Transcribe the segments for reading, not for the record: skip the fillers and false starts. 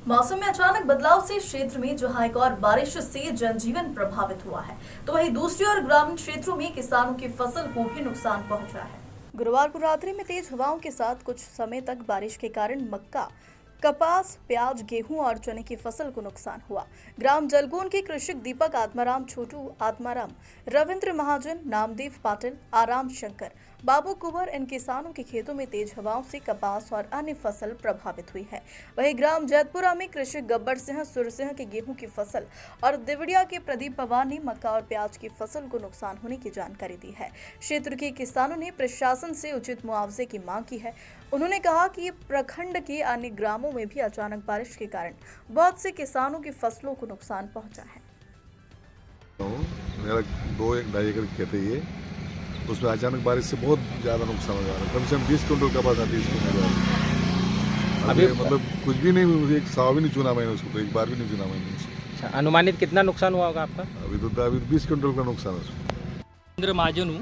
मौसम में अचानक बदलाव से क्षेत्र में जहां एक और बारिश से जनजीवन प्रभावित हुआ है, तो वहीं दूसरी ओर ग्रामीण क्षेत्रों में किसानों की फसल को भी नुकसान पहुंचा है। गुरुवार को रात्रि में तेज हवाओं के साथ कुछ समय तक बारिश के कारण मक्का, कपास, प्याज, गेहूं और चने की फसल को नुकसान हुआ। ग्राम जलगोन के कृषक दीपक आत्माराम, छोटू आत्माराम, रविंद्र महाजन, नामदेव पाटिल, आराम शंकर, बाबू कुंवर इन किसानों के खेतों में तेज हवाओं से कपास और अन्य फसल प्रभावित हुई है। वहीं ग्राम जैतपुरा में कृषक गब्बर सिंह, सुरसिंह के गेहूं की फसल और दिवड़िया के प्रदीप पवार ने मक्का और प्याज की फसल को नुकसान होने की जानकारी दी है। क्षेत्र के किसानों ने प्रशासन से उचित मुआवजे की मांग की है। उन्होंने कहा कि प्रखंड के अन्य ग्रामों में भी अचानक बारिश के कारण बहुत से किसानों की फसलों को नुकसान पहुंचा है। मेरा 2-2.5 एकड़ खेत है ये, उसमें अचानक बारिश से बहुत ज़्यादा नुकसान हो जा रहा है। कम से कम 20 क्विंटल कपास आती है इसमें। अभी मतलब कुछ भी नहीं, मुझे एक साव भी नहीं चुना मैंने उसको, तो एक बार भी नहीं चुना मैंने उसको। अच्छा, अनुमानित कितना नुकसान हुआ होगा आपका? अभी 20 क्विंटल का नुकसान है उसमें। रविंद्र महाजन हूँ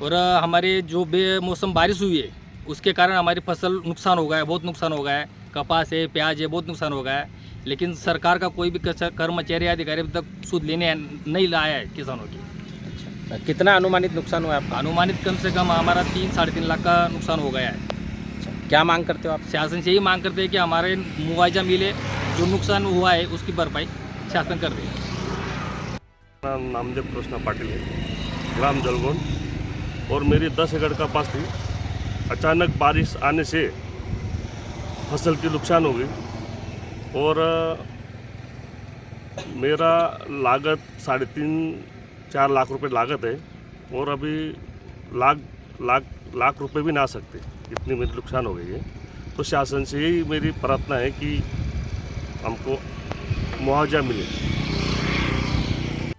और हमारे जो बेमौसम बारिश हुई है उसके कारण हमारी फसल नुकसान हो गया है, बहुत नुकसान हो गया है। कपास है, प्याज है, बहुत नुकसान हो गया है। लेकिन सरकार का कोई भी कर्मचारी अधिकारी अभी तक सूद लेने नहीं लाया है किसानों की। अच्छा, कितना अनुमानित नुकसान हुआ है आपका? अनुमानित कम से कम हमारा 3-3.5 लाख का नुकसान हो गया है। अच्छा, क्या मांग करते हो आप? शासन से यही मांग करते हैं कि हमारे मुआवजा मिले, जो नुकसान हुआ है उसकी भरपाई शासन कर दे। नामदेव कृष्णा पाटिल है, ग्राम जलगोन, और मेरी 10 एकड़ कपास थी। अचानक बारिश आने से फसल की नुकसान हो गई और मेरा लागत 3.5-4 लाख रुपए लागत है और अभी लाख रुपए भी ना आ सकते, इतनी मेरी नुकसान हो गई है। तो शासन से यही मेरी प्रार्थना है कि हमको मुआवजा मिले।